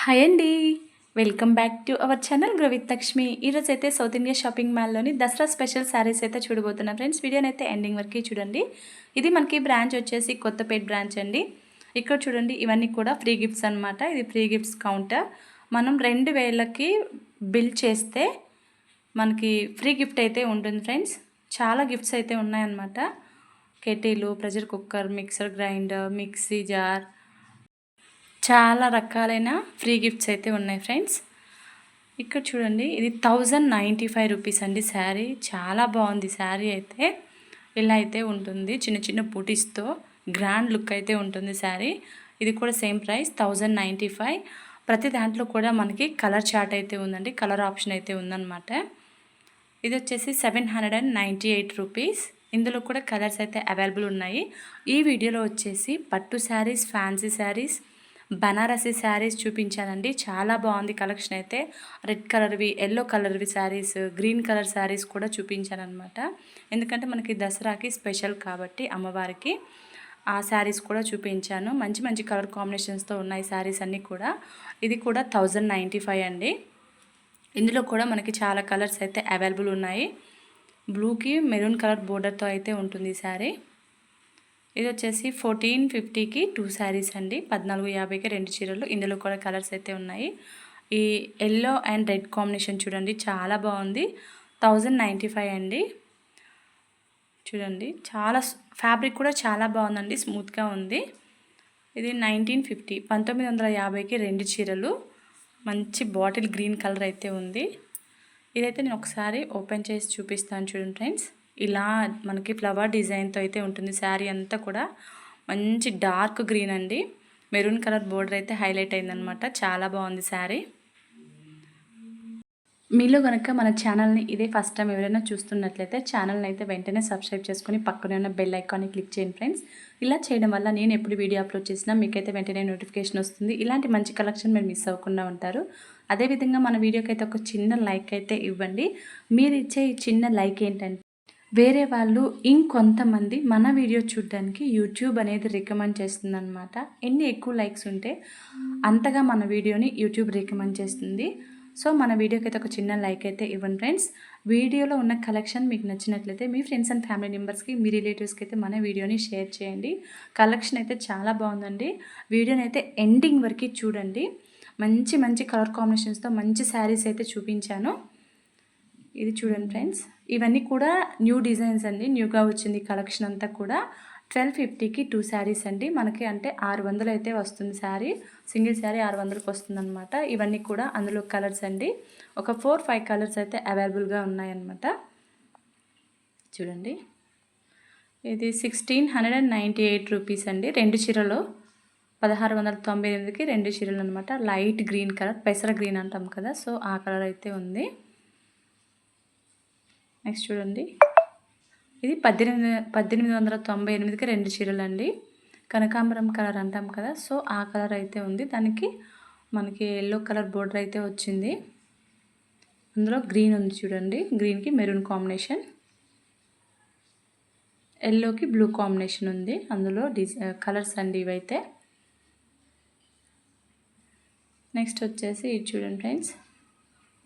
Hi అండి. Welcome back to our channel grow with Lakshmi. ఈరోజు అయితే సౌత్ ఇండియా షాపింగ్ మాల్‌లోని దసరా స్పెషల్ శారీస్ అయితే చూడబోతున్నాం ఫ్రెండ్స్. వీడియోనైతే ఎండింగ్ వరకు చూడండి. ఇది మనకి బ్రాంచ్ వచ్చేసి కొత్తపేట బ్రాంచ్ అండి. ఇక్కడ చూడండి ఇవన్నీ కూడా ఫ్రీ గిఫ్ట్స్ అనమాట. ఇది ఫ్రీ గిఫ్ట్స్ కౌంటర్. మనం 2000కి బిల్ చేస్తే మనకి ఫ్రీ గిఫ్ట్ అయితే ఉంటుంది ఫ్రెండ్స్. చాలా గిఫ్ట్స్ అయితే ఉన్నాయన్నమాట. Kettle, pressure cooker, mixer grinder, mixie jar, చాలా రకాలైన ఫ్రీ గిఫ్ట్స్ అయితే ఉన్నాయి ఫ్రెండ్స్. ఇక్కడ చూడండి ఇది 1095 రూపీస్ అండి శారీ. చాలా బాగుంది శారీ అయితే. ఇలా అయితే ఉంటుంది, చిన్న చిన్న బూటీస్తో గ్రాండ్ లుక్ అయితే ఉంటుంది శారీ. ఇది కూడా సేమ్ ప్రైస్ 1095. ప్రతి దాంట్లో కూడా మనకి కలర్ చార్ట్ అయితే ఉందండి, కలర్ ఆప్షన్ అయితే ఉందన్నమాట. ఇది వచ్చేసి 798 రూపీస్. ఇందులో కూడా కలర్స్ అయితే అవైలబుల్ ఉన్నాయి. ఈ వీడియోలో వచ్చేసి పట్టు శారీస్, ఫ్యాన్సీ శారీస్, బనారసి శారీస్ చూపించానండి. చాలా బాగుంది కలెక్షన్ అయితే. రెడ్ కలర్వి, ఎల్లో కలర్వి శారీస్, గ్రీన్ కలర్ శారీస్ కూడా చూపించాను అనమాట. ఎందుకంటే మనకి దసరాకి స్పెషల్ కాబట్టి అమ్మవారికి ఆ శారీస్ కూడా చూపించాను. మంచి మంచి కలర్ కాంబినేషన్స్తో ఉన్నాయి శారీస్ అన్నీ కూడా. ఇది కూడా 1095 అండి. ఇందులో కూడా మనకి చాలా కలర్స్ అయితే అవైలబుల్ ఉన్నాయి. బ్లూకి మెరూన్ కలర్ బోర్డర్తో అయితే ఉంటుంది ఈ శారీ. ఇది వచ్చేసి 1450కి 2 శారీస్ అండి. 1450కి 2 చీరలు. ఇందులో కూడా కలర్స్ అయితే ఉన్నాయి. ఈ ఎల్లో అండ్ రెడ్ కాంబినేషన్ చూడండి, చాలా బాగుంది. 1095 అండి. చూడండి చాలా ఫ్యాబ్రిక్ కూడా చాలా బాగుందండి, స్మూత్గా ఉంది. ఇది 1950కి 2 చీరలు. మంచి బాటిల్ గ్రీన్ కలర్ అయితే ఉంది. ఇదైతే నేను ఒకసారి ఓపెన్ చేసి చూపిస్తాను చూడండి ఫ్రెండ్స్. ఇలా మనకి ఫ్లవర్ డిజైన్తో అయితే ఉంటుంది శారీ అంతా కూడా. మంచి డార్క్ గ్రీన్ అండి, మెరూన్ కలర్ బోర్డర్ అయితే హైలైట్ అయిందనమాట. చాలా బాగుంది శారీ. మీలో కనుక మన ఛానల్ని ఇదే ఫస్ట్ టైం ఎవరైనా చూస్తున్నట్లయితే ఛానల్ని అయితే వెంటనే సబ్స్క్రైబ్ చేసుకుని పక్కనే ఉన్న బెల్ ఐకాన్ని క్లిక్ చేయండి ఫ్రెండ్స్. ఇలా చేయడం వల్ల నేను ఎప్పుడు వీడియో అప్లోడ్ చేసినా మీకైతే వెంటనే నోటిఫికేషన్ వస్తుంది. ఇలాంటి మంచి కలెక్షన్ మీరు మిస్ అవ్వకుండా ఉంటారు. అదేవిధంగా మన వీడియోకి అయితే ఒక చిన్న లైక్ అయితే ఇవ్వండి. మీరు ఇచ్చే ఈ చిన్న లైక్ ఏంటంటే వేరే వాళ్ళు ఇంకొంతమంది మన వీడియో చూడడానికి యూట్యూబ్ అనేది రికమెండ్ చేస్తుందన్నమాట. ఎన్ని ఎక్కువ లైక్స్ ఉంటే అంతగా మన వీడియోని యూట్యూబ్ రికమెండ్ చేస్తుంది. సో మన వీడియోకి అయితే ఒక చిన్న లైక్ అయితే ఇవ్వండి ఫ్రెండ్స్. వీడియోలో ఉన్న కలెక్షన్ మీకు నచ్చినట్లయితే మీ ఫ్రెండ్స్ అండ్ ఫ్యామిలీ మెంబర్స్కి, మీ రిలేటివ్స్కి అయితే మన వీడియోని షేర్ చేయండి. కలెక్షన్ అయితే చాలా బాగుందండి. వీడియోని అయితే ఎండింగ్ వరకు చూడండి. మంచి మంచి కలర్ కాంబినేషన్స్తో మంచి శారీస్ అయితే చూపించాను. ఇది చూడండి ఫ్రెండ్స్, ఇవన్నీ కూడా న్యూ డిజైన్స్ అండి. న్యూగా వచ్చింది కలెక్షన్ అంతా కూడా. 1250కి 2 శారీస్ అండి. మనకి అంటే 600 అయితే వస్తుంది శారీ. సింగిల్ శారీ 600కి వస్తుంది అనమాట. ఇవన్నీ కూడా అందులో కలర్స్ అండి. ఒక 4-5 కలర్స్ అయితే అవైలబుల్గా ఉన్నాయన్నమాట. చూడండి ఇది 1698 రూపీస్ అండి. 2 చీరలు 1698కి 2 చీరలు అనమాట. లైట్ గ్రీన్ కలర్, పెసర గ్రీన్ అంటాం కదా, సో ఆ కలర్ అయితే ఉంది. నెక్స్ట్ చూడండి ఇది 1898కి 2 చీరలు అండి. కనకాంబరం కలర్ అంటాం కదా, సో ఆ కలర్ అయితే ఉంది. దానికి మనకి ఎల్లో కలర్ బోర్డర్ అయితే వచ్చింది. అందులో గ్రీన్ ఉంది చూడండి, గ్రీన్కి మెరూన్ కాంబినేషన్, ఎల్లోకి బ్లూ కాంబినేషన్ ఉంది. అందులో కలర్స్ అండి ఇవైతే. నెక్స్ట్ వచ్చేసి ఇది చూడండి ఫ్రెండ్స్,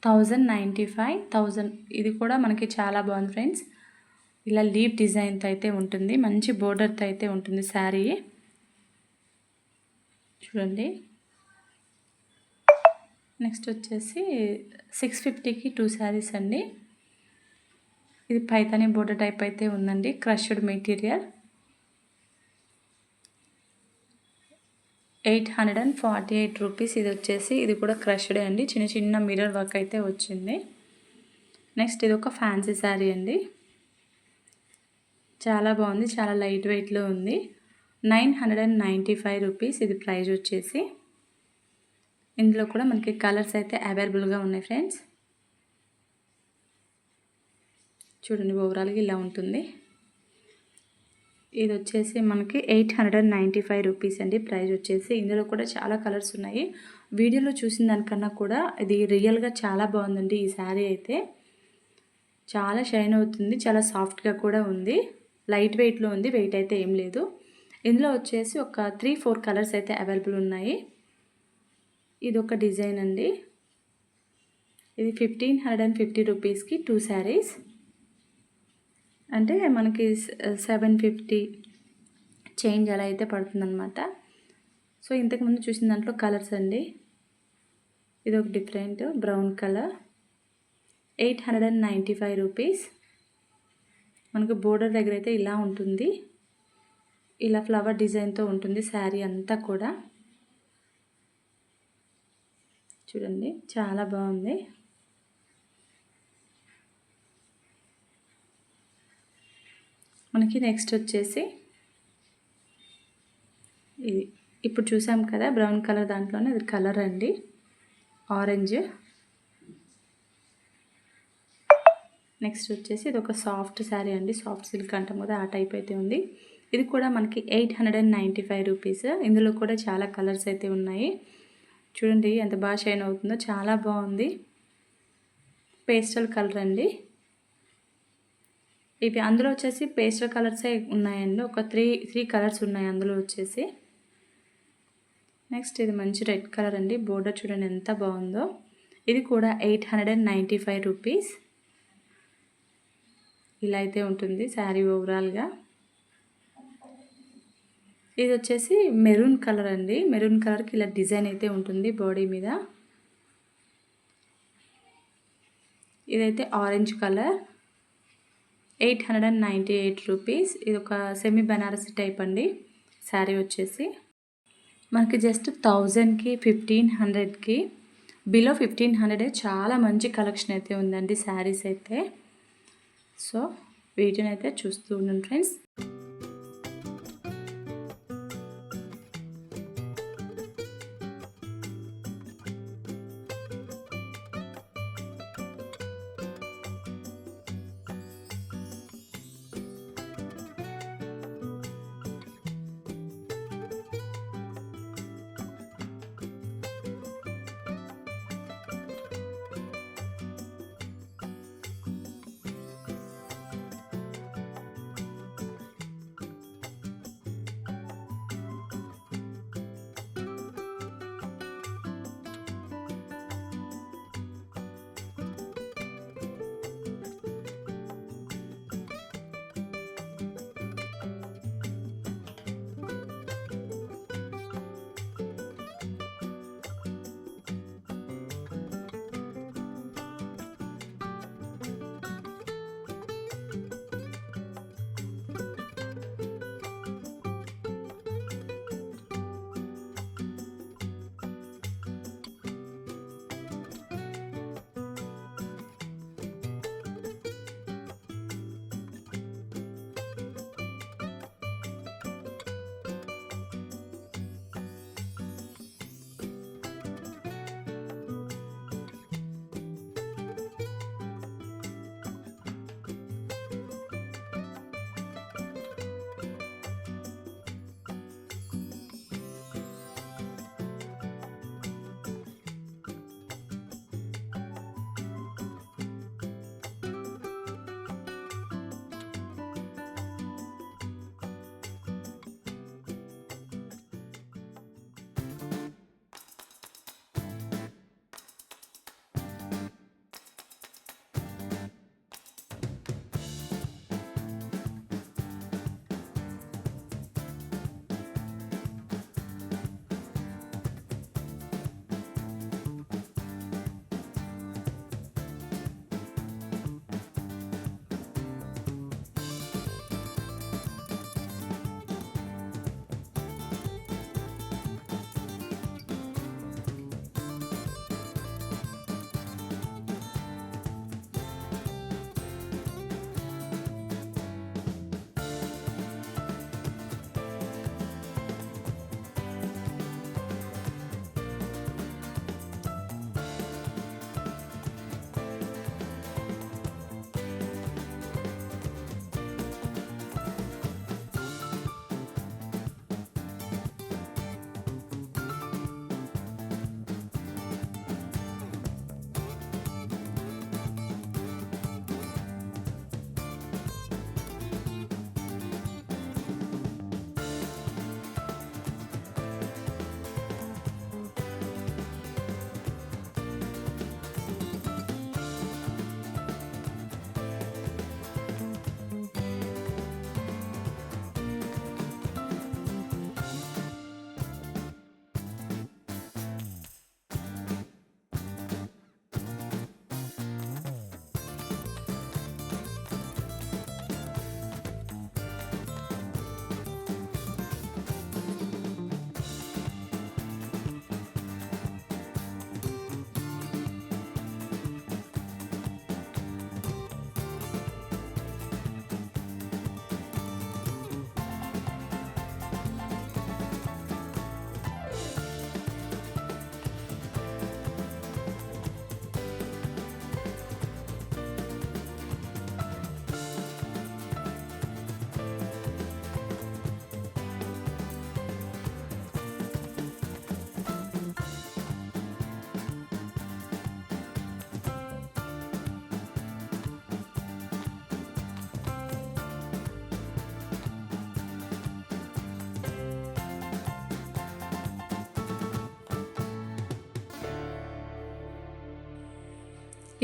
1095. ఇది కూడా మనకి చాలా బాగుంది ఫ్రెండ్స్. ఇలా లీవ్ డిజైన్తో అయితే ఉంటుంది, మంచి బోర్డర్తో అయితే ఉంటుంది శారీ. చూడండి నెక్స్ట్ వచ్చేసి 650కి 2 శారీస్ అండి. ఇది పైతాని బోర్డర్ టైప్ అయితే ఉందండి, క్రష్డ్ మెటీరియల్. 848 రూపీస్. ఇది వచ్చేసి ఇది కూడా క్రష్డే అండి, చిన్న చిన్న మిర్రర్ వర్క్ అయితే వచ్చింది. నెక్స్ట్ ఇది ఒక ఫ్యాన్సీ శారీ అండి. చాలా బాగుంది, చాలా లైట్ వెయిట్లో ఉంది. 995 రూపీస్ ఇది ప్రైస్ వచ్చేసి. ఇందులో కూడా మనకి కలర్స్ అయితే అవైలబుల్గా ఉన్నాయి ఫ్రెండ్స్. చూడండి ఓవరాల్గా ఇలా ఉంటుంది. ఇది వచ్చేసి మనకి 895 రూపీస్ అండి ప్రైస్ వచ్చేసి. ఇందులో కూడా చాలా కలర్స్ ఉన్నాయి. వీడియోలో చూసిన దానికన్నా కూడా ఇది రియల్గా చాలా బాగుందండి. ఈ శారీ అయితే చాలా షైన్ అవుతుంది, చాలా సాఫ్ట్గా కూడా ఉంది, లైట్ వెయిట్లో ఉంది, వెయిట్ అయితే ఏం లేదు. ఇందులో వచ్చేసి ఒక 3-4 కలర్స్ అయితే అవైలబుల్ ఉన్నాయి. ఇది ఒక డిజైన్ అండి. ఇది 1550 రూపీస్కి 2 శారీస్, అంటే మనకి 750 చేంజ్ అలా అయితే పడుతుందన్నమాట. సో ఇంతకుముందు చూసిన దాంట్లో కలర్స్ అండి. ఇది ఒక డిఫరెంట్ బ్రౌన్ కలర్, 895 రూపీస్. మనకు బోర్డర్ దగ్గర అయితే ఇలా ఉంటుంది, ఇలా ఫ్లవర్ డిజైన్తో ఉంటుంది శారీ అంతా కూడా. చూడండి చాలా బాగుంది. మనకి నెక్స్ట్ వచ్చేసి ఇది ఇప్పుడు చూసాం కదా బ్రౌన్ కలర్, దాంట్లోనే ఇది కలర్ అండి, ఆరెంజ్. నెక్స్ట్ వచ్చేసి ఇది ఒక సాఫ్ట్ శారీ అండి, సాఫ్ట్ సిల్క్ అంటాం కదా, ఆ టైప్ అయితే ఉంది. ఇది కూడా మనకి 895 రూపీస్. ఇందులో కూడా చాలా కలర్స్ అయితే ఉన్నాయి. చూడండి ఎంత బాగా షైన్ అవుతుందో, చాలా బాగుంది. పేస్టల్ కలర్ అండి ఇవి. అందులో వచ్చేసి పేస్టల్ కలర్సే ఉన్నాయండి, ఒక త్రీ కలర్స్ ఉన్నాయి అందులో వచ్చేసి. నెక్స్ట్ ఇది మంచి రెడ్ కలర్ అండి, బోర్డర్ చూడండి ఎంత బాగుందో. ఇది కూడా 895 రూపీస్. ఇలా అయితే ఉంటుంది శారీ ఓవరాల్గా. ఇది వచ్చేసి మెరూన్ కలర్ అండి, మెరూన్ కలర్కి ఇలా డిజైన్ అయితే ఉంటుంది బాడీ మీద. ఇదైతే ఆరెంజ్ కలర్, 898 రూపీస్. ఇది ఒక సెమీ బనారసి టైప్ అండి శారీ వచ్చేసి. మనకి జస్ట్ 1000కి 1500కి బిలో 1500 చాలా మంచి కలెక్షన్ అయితే ఉందండి శారీస్ అయితే. సో వీటిని అయితే చూస్తూ ఉండండి ఫ్రెండ్స్.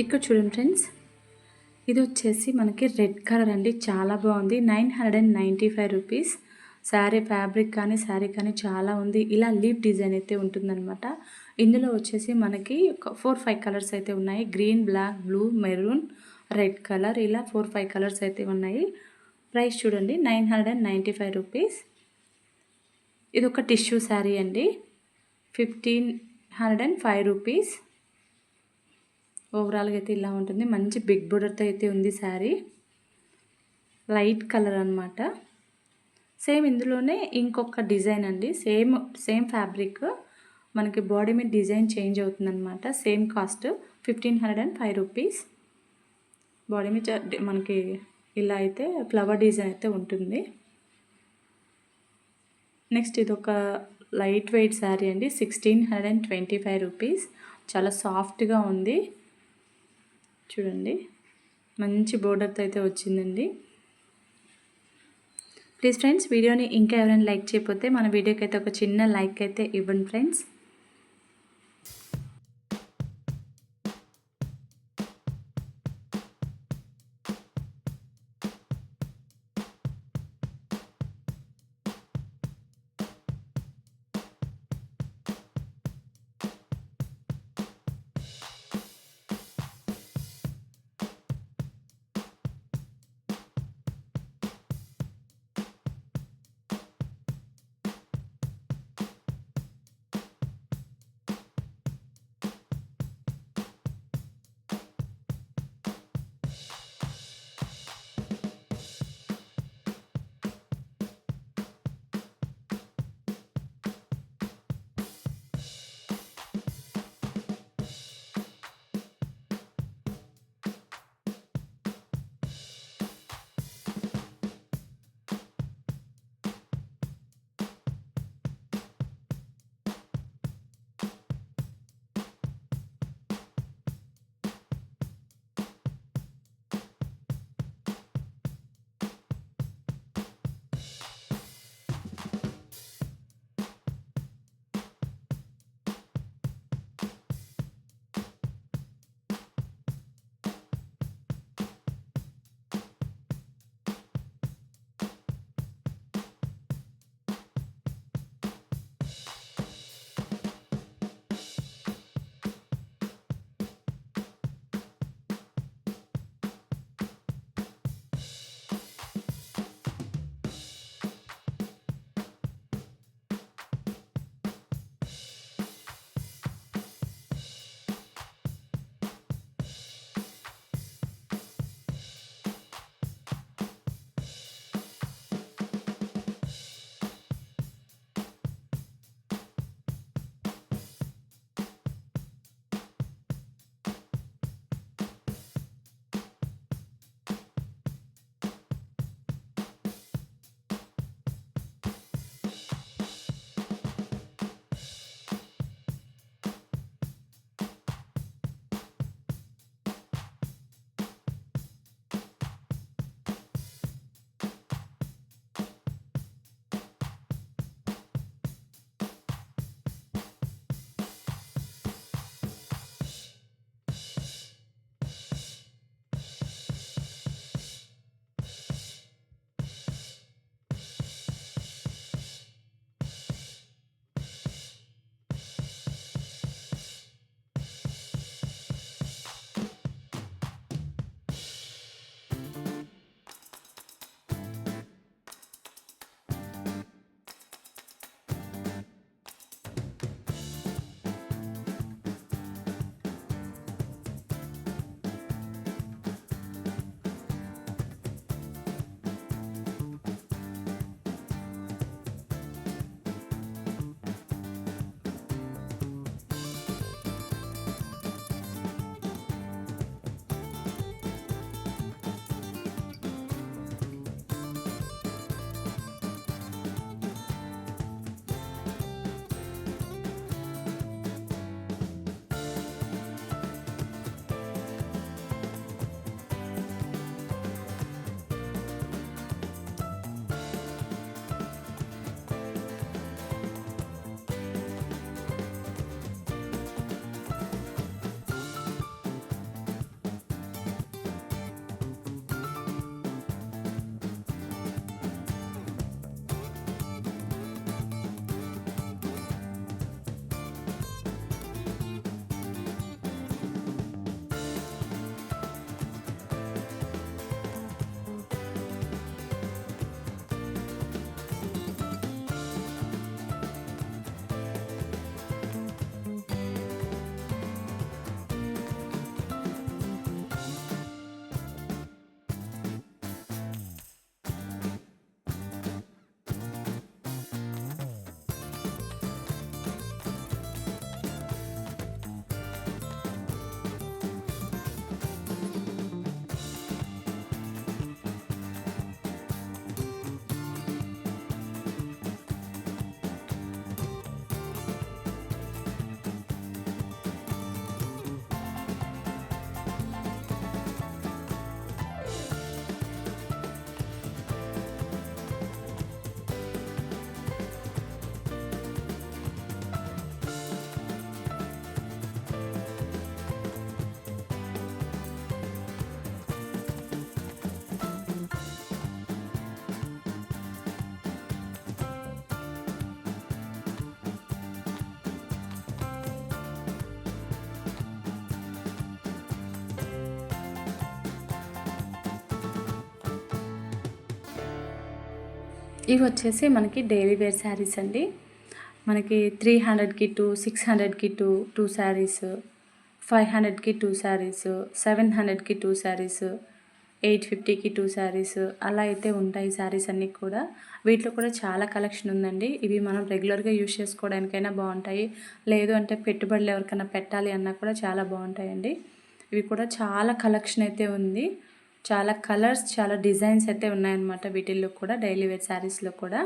ఇక్కడ చూడండి ఫ్రెండ్స్, ఇది వచ్చేసి మనకి రెడ్ కలర్ అండి, చాలా బాగుంది. 995 రూపీస్. శారీ ఫ్యాబ్రిక్ కానీ శారీ కానీ చాలా ఉంది. ఇలా లీఫ్ డిజైన్ అయితే ఉంటుందన్నమాట. ఇందులో వచ్చేసి మనకి 4-5 కలర్స్ అయితే ఉన్నాయి. Green, black, blue, maroon, red colour, ఇలా 4-5 కలర్స్ అయితే ఉన్నాయి. ప్రైస్ చూడండి 995 రూపీస్. ఇది ఒక టిష్యూ శారీ అండి, 1505 రూపీస్. ఓవరాల్గా అయితే ఇలా ఉంటుంది. మంచి బిగ్ బోర్డర్తో అయితే ఉంది శారీ, లైట్ కలర్ అనమాట. సేమ్ ఇందులోనే ఇంకొక డిజైన్ అండి, సేమ్ ఫ్యాబ్రిక్, మనకి బాడీ మీద డిజైన్ చేంజ్ అవుతుందన్నమాట. Same cost 1505 rupees. బాడీ మీద మనకి ఇలా అయితే ఫ్లవర్ డిజైన్ అయితే ఉంటుంది. నెక్స్ట్ ఇది ఒక లైట్ వెయిట్ శారీ అండి, 1625 రూపీస్. చాలా సాఫ్ట్గా ఉంది చూడండి, మంచి బోర్డర్తో అయితే వచ్చిందండి. ప్లీజ్ ఫ్రెండ్స్, వీడియోని ఇంకా ఎవరైనా లైక్ చేయకపోతే మన వీడియోకి అయితే ఒక చిన్న లైక్ అయితే ఇవ్వండి ఫ్రెండ్స్. ఇవి వచ్చేసి మనకి డైలీ వేర్ శారీస్ అండి. మనకి 300కి 2, 600కి 2 శారీస్, 500కి 2 శారీస్, 700కి 2 శారీస్, 850కి 2 శారీస్ అలా అయితే ఉంటాయి శారీస్ అన్నీ కూడా. వీటిలో కూడా చాలా కలెక్షన్ ఉందండి. ఇవి మనం రెగ్యులర్గా యూజ్ చేసుకోవడానికైనా బాగుంటాయి, లేదు అంటే పెట్టుబడులు ఎవరికైనా పెట్టాలి అన్నా కూడా చాలా బాగుంటాయండి. ఇవి కూడా చాలా కలెక్షన్ అయితే ఉంది. చాలా కలర్స్, చాలా డిజైన్స్ అయితే ఉన్నాయన్నమాట వీటిల్లో కూడా, డైలీ వేర్ శారీస్లో కూడా.